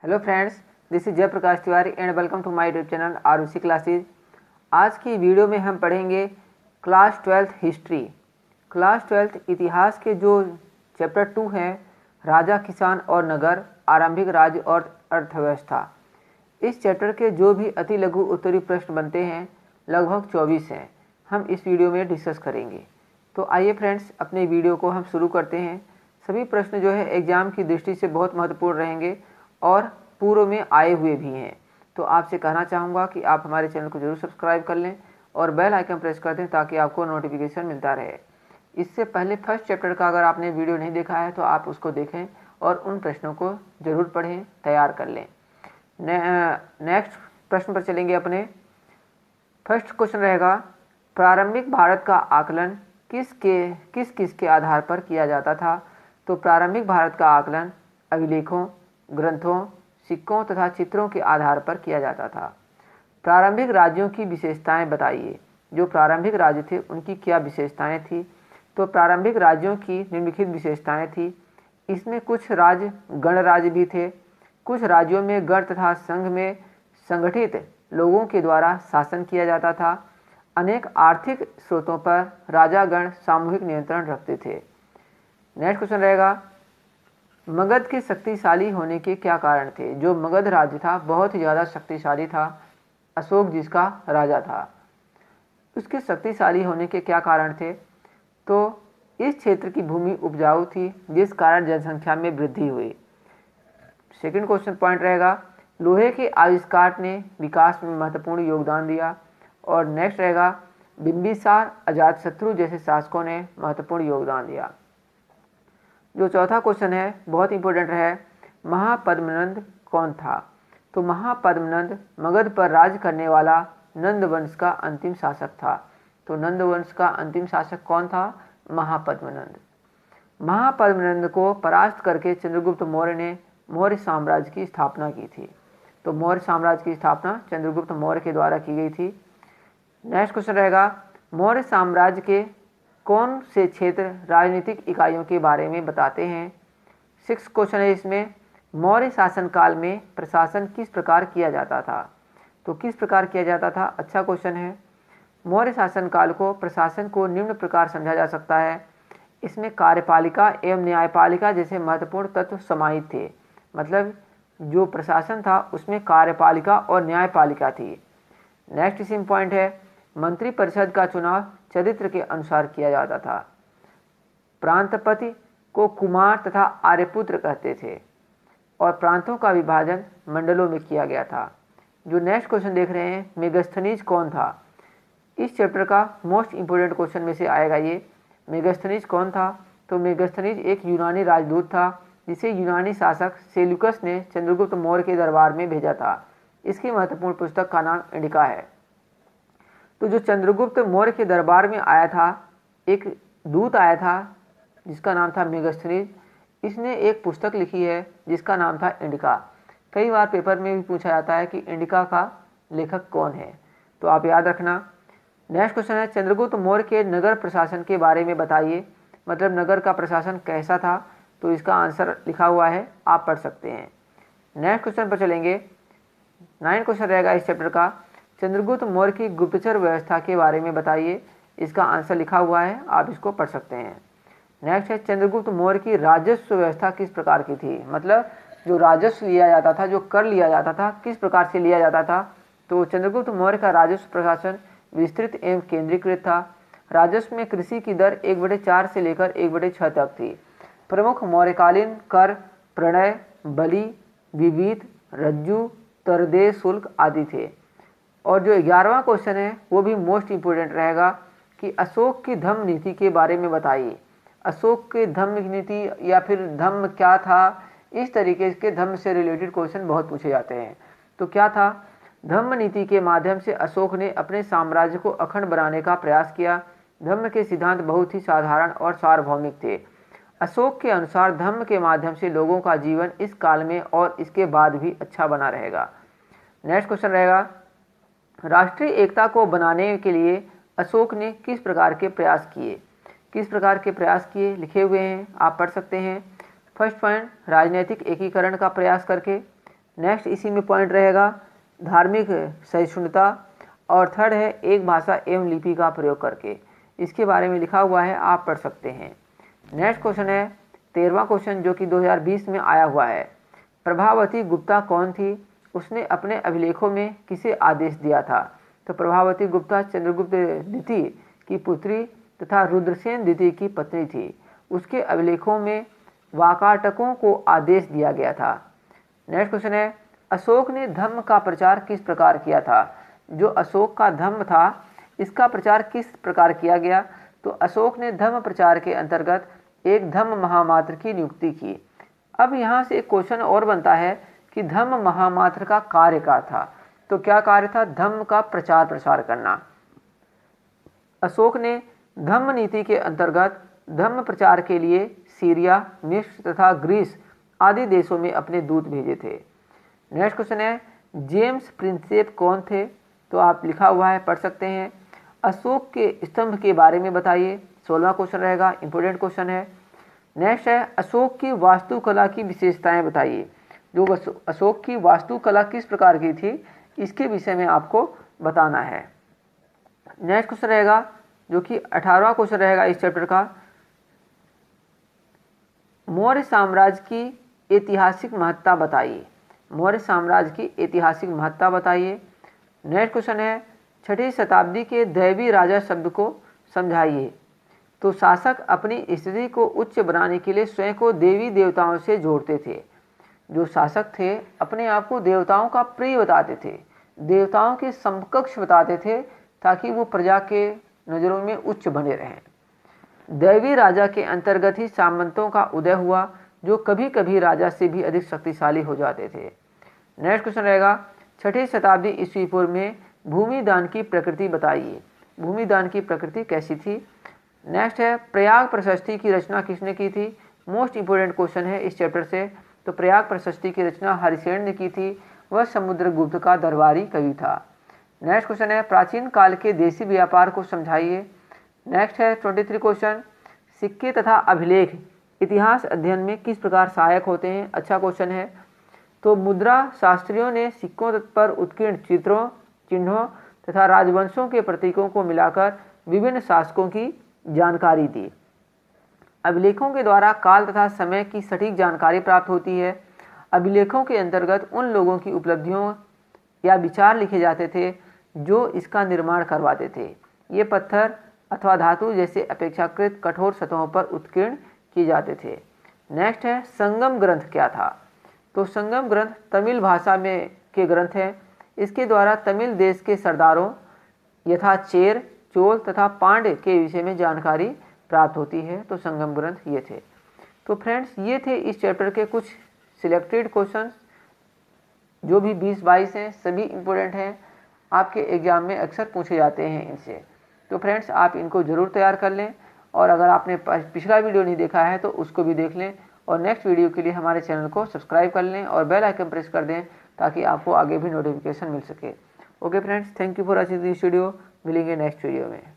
Hello friends, this is Jayprakash Tiwari and welcome to my YouTube channel Arushi classes. आज की video में हम पढ़ेंगे class 12th history. Class 12th इतिहास के जो चैप्टर 2 हैं, राजा, किसान और नगर, आरंभिक राज्य और अर्थव्यवस्था। इस चैप्टर के जो भी अति लघु उत्तरीय प्रश्न बनते हैं लगभग 24 हैं, हम इस वीडियो में डिस्कस करेंगे। तो आइए फ्रेंड्स, अपने वीडियो को हम शुरू करते हैं। सभी प्रश्न जो है एग्जाम की दृष्टि से बहुत महत्वपूर्ण रहेंगे और पूर्व में आए हुए भी हैं। तो आपसे कहना चाहूँगा कि आप हमारे चैनल को जरूर सब्सक्राइब कर लें और बेल आइकन प्रेस कर दें ताकि आपको नोटिफिकेशन मिलता रहे। इससे पहले फर्स्ट चैप्टर का अगर आपने वीडियो नहीं देखा है तो आप उसको देखें और उन प्रश्नों को जरूर पढ़ें, तैयार कर लें। नेक्स्ट प्रश्न पर चलेंगे अपने। फर्स्ट क्वेश्चन रहेगा, प्रारंभिक भारत का आकलन किस किस के आधार पर किया जाता था? तो प्रारंभिक भारत का आकलन अभिलेखों, ग्रंथों, सिक्कों तथा चित्रों के आधार पर किया जाता था। प्रारंभिक राज्यों की विशेषताएं बताइए। जो प्रारंभिक राज्य थे उनकी क्या विशेषताएं थी? तो प्रारंभिक राज्यों की निम्नलिखित विशेषताएं थी। इसमें कुछ राज्य गणराज्य भी थे। कुछ राज्यों में गण तथा संघ में संगठित लोगों के द्वारा शासन किया जाता था। अनेक आर्थिक स्रोतों पर राजागण सामूहिक नियंत्रण रखते थे। नेक्स्ट क्वेश्चन रहेगा, मगध के शक्तिशाली होने के क्या कारण थे? जो मगध राज्य था बहुत ही ज़्यादा शक्तिशाली था। अशोक जिसका राजा था, उसके शक्तिशाली होने के क्या कारण थे? तो इस क्षेत्र की भूमि उपजाऊ थी जिस कारण जनसंख्या में वृद्धि हुई। सेकंड क्वेश्चन पॉइंट रहेगा, लोहे के आविष्कार ने विकास में महत्वपूर्ण योगदान दिया। और नेक्स्ट रहेगा, बिंबिसार, अजातशत्रु जैसे शासकों ने महत्वपूर्ण योगदान दिया। जो चौथा क्वेश्चन है बहुत इंपॉर्टेंट है, महापद्मनंद कौन था? तो महापद्मनंद मगध पर राज करने वाला नंद वंश का अंतिम शासक था। तो नंद वंश का अंतिम शासक कौन था? महापद्मनंद। महापद्मनंद को परास्त करके चंद्रगुप्त मौर्य ने मौर्य साम्राज्य की स्थापना की थी। तो मौर्य साम्राज्य की स्थापना चंद्रगुप्त मौर्य के द्वारा की गई थी। नेक्स्ट क्वेश्चन रहेगा, मौर्य साम्राज्य के कौन से क्षेत्र राजनीतिक इकाइयों के बारे में बताते हैं? 6 क्वेश्चन है इसमें, मौर्य शासनकाल में प्रशासन किस प्रकार किया जाता था? तो किस प्रकार किया जाता था? अच्छा क्वेश्चन है। मौर्य शासनकाल को प्रशासन को निम्न प्रकार समझा जा सकता है। इसमें कार्यपालिका एवं न्यायपालिका जैसे महत्वपूर्ण तत्व समाहित थे। मतलब जो प्रशासन था उसमें कार्यपालिका और न्यायपालिका थी। नेक्स्ट इसी पॉइंट है, मंत्रिपरिषद का चुनाव चरित्र के अनुसार किया जाता था। प्रांतपति को कुमार तथा आर्यपुत्र कहते थे और प्रांतों का विभाजन मंडलों में किया गया था। जो नेक्स्ट क्वेश्चन देख रहे हैं, मेगस्थनीज कौन था? इस चैप्टर का मोस्ट इंपोर्टेंट क्वेश्चन में से आएगा ये। मेगस्थनीज कौन था? तो मेगस्थनीज एक यूनानी राजदूत था जिसे यूनानी शासक सेल्यूकस ने चंद्रगुप्त मौर्य के दरबार में भेजा था। इसकी महत्वपूर्ण पुस्तक का नाम इंडिका है। तो जो चंद्रगुप्त मौर्य के दरबार में आया था, एक दूत आया था जिसका नाम था मेगस्थनीज। इसने एक पुस्तक लिखी है जिसका नाम था इंडिका। कई बार पेपर में भी पूछा जाता है कि इंडिका का लेखक कौन है, तो आप याद रखना। नेक्स्ट क्वेश्चन है, चंद्रगुप्त मौर्य के नगर प्रशासन के बारे में बताइए। मतलब नगर का प्रशासन कैसा था? तो इसका आंसर लिखा हुआ है, आप पढ़ सकते हैं। नेक्स्ट क्वेश्चन पर चलेंगे। 9 क्वेश्चन रहेगा इस चैप्टर का, चंद्रगुप्त मौर्य की गुप्तचर व्यवस्था के बारे में बताइए। इसका आंसर लिखा हुआ है, आप इसको पढ़ सकते हैं। नेक्स्ट है, चंद्रगुप्त मौर्य की राजस्व व्यवस्था किस प्रकार की थी? मतलब जो राजस्व लिया जाता था, जो कर लिया जाता था, किस प्रकार से लिया जाता था? तो चंद्रगुप्त मौर्य का राजस्व प्रशासन विस्तृत एवं केंद्रीकृत था। राजस्व में कृषि की दर 1/4 से लेकर 1/6 तक थी। प्रमुख मौर्यकालीन कर प्रणय, बलि, विविध, रज्जु, तरदेय शुल्क आदि थे। और जो 11वां क्वेश्चन है वो भी मोस्ट इंपोर्टेंट रहेगा कि अशोक की धम्म नीति के बारे में बताइए। अशोक की धम्म नीति या फिर धम्म क्या था, इस तरीके के धम्म से रिलेटेड क्वेश्चन बहुत पूछे जाते हैं। तो क्या था? धम्म नीति के माध्यम से अशोक ने अपने साम्राज्य को अखंड बनाने का प्रयास किया। धम्म के सिद्धांत बहुत ही साधारण और सार्वभौमिक थे। अशोक के अनुसार धम्म के माध्यम से लोगों का जीवन इस काल में और इसके बाद भी अच्छा बना रहेगा। नेक्स्ट क्वेश्चन रहेगा, राष्ट्रीय एकता को बनाने के लिए अशोक ने किस प्रकार के प्रयास किए? किस प्रकार के प्रयास किए लिखे हुए हैं, आप पढ़ सकते हैं। फर्स्ट पॉइंट, राजनीतिक एकीकरण का प्रयास करके। नेक्स्ट इसी में पॉइंट रहेगा धार्मिक सहिष्णुता, और थर्ड है एक भाषा एवं लिपि का प्रयोग करके। इसके बारे में लिखा हुआ है, आप पढ़ सकते हैं। नेक्स्ट क्वेश्चन है 13वां क्वेश्चन जो कि 2020 में आया हुआ है। प्रभावती गुप्ता कौन थी? उसने अपने अभिलेखों में किसे आदेश दिया था? तो प्रभावती गुप्ता चंद्रगुप्त द्वितीय की पुत्री तथा रुद्रसेन द्वितीय की पत्नी थी। उसके अभिलेखों में वाकाटकों को आदेश दिया गया था। नेक्स्ट क्वेश्चन है अशोक ने धम्म का प्रचार किस प्रकार किया था? जो अशोक का धम्म था इसका प्रचार किस प्रकार किया गया? तो अशोक ने धम्म प्रचार के अंतर्गत एक धम्म महामात्र की नियुक्ति की। अब यहाँ से एक क्वेश्चन और बनता है कि धम्म महामात्र का कार्य क्या था? तो क्या कार्य था? धम्म का प्रचार प्रसार करना। अशोक ने धम्म नीति के अंतर्गत धम्म प्रचार के लिए सीरिया, मिस्र तथा ग्रीस आदि देशों में अपने दूत भेजे थे। नेक्स्ट क्वेश्चन है जेम्स प्रिंसेप कौन थे? तो आप लिखा हुआ है, पढ़ सकते हैं। अशोक के स्तंभ के बारे में बताइए। 16वां क्वेश्चन रहेगा, इंपॉर्टेंट क्वेश्चन है। नेक्स्ट है अशोक की वास्तुकला की विशेषताएं बताइए। जो अशोक की वास्तुकला किस प्रकार की थी इसके विषय में आपको बताना है। नेक्स्ट क्वेश्चन रहेगा जो कि 18वां क्वेश्चन रहेगा इस चैप्टर का, मौर्य साम्राज्य की ऐतिहासिक महत्ता बताइए। मौर्य साम्राज्य की ऐतिहासिक महत्ता बताइए। नेक्स्ट क्वेश्चन है 6वीं शताब्दी के दैवी राजा शब्द को समझाइए। तो शासक अपनी स्थिति को उच्च बनाने के लिए स्वयं को देवी देवताओं से जोड़ते थे। जो शासक थे अपने आप को देवताओं का प्रिय बताते थे, देवताओं के समकक्ष बताते थे, ताकि वो प्रजा के नज़रों में उच्च बने रहें। दैवी राजा के अंतर्गत ही सामंतों का उदय हुआ, जो कभी कभी राजा से भी अधिक शक्तिशाली हो जाते थे। नेक्स्ट क्वेश्चन रहेगा 6वीं शताब्दी ईस्वी पूर्व में भूमि दान की प्रकृति बताइए। भूमि दान की प्रकृति कैसी थी? नेक्स्ट है प्रयाग प्रशस्ति की रचना किसने की थी? मोस्ट इंपोर्टेंट क्वेश्चन है इस चैप्टर से। तो प्रयाग प्रशस्ति की रचना हरिसेन ने की थी। वह समुद्रगुप्त का दरबारी कवि था। नेक्स्ट क्वेश्चन है प्राचीन काल के देशी व्यापार को समझाइए। नेक्स्ट है 23 क्वेश्चन, सिक्के तथा अभिलेख इतिहास अध्ययन में किस प्रकार सहायक होते हैं? अच्छा क्वेश्चन है। तो मुद्रा शास्त्रियों ने सिक्कों पर उत्कीर्ण चित्रों, चिन्हों तथा राजवंशों के प्रतीकों को मिलाकर विभिन्न शासकों की जानकारी दी। अभिलेखों के द्वारा काल तथा समय की सटीक जानकारी प्राप्त होती है। अभिलेखों के अंतर्गत उन लोगों की उपलब्धियों या विचार लिखे जाते थे जो इसका निर्माण करवाते थे। ये पत्थर अथवा धातु जैसे अपेक्षाकृत कठोर सतहों पर उत्कीर्ण किए जाते थे। नेक्स्ट है संगम ग्रंथ क्या था? तो संगम ग्रंथ तमिल भाषा में के ग्रंथ हैं। इसके द्वारा तमिल देश के सरदारों यथा चेर, चोल तथा पांड्य के विषय में जानकारी प्राप्त होती है। तो संगम ग्रंथ ये थे। तो फ्रेंड्स ये थे इस चैप्टर के कुछ सिलेक्टेड क्वेश्चंस, जो भी 20-22 हैं, सभी इम्पोर्टेंट हैं, आपके एग्जाम में अक्सर पूछे जाते हैं इनसे। तो फ्रेंड्स आप इनको ज़रूर तैयार कर लें, और अगर आपने पिछला वीडियो नहीं देखा है तो उसको भी देख लें, और नेक्स्ट वीडियो के लिए हमारे चैनल को सब्सक्राइब कर लें और बेल आइकन प्रेस कर दें, ताकि आपको आगे भी नोटिफिकेशन मिल सके। Okay friends, thank you for watching this video. मिलेंगे नेक्स्ट वीडियो में।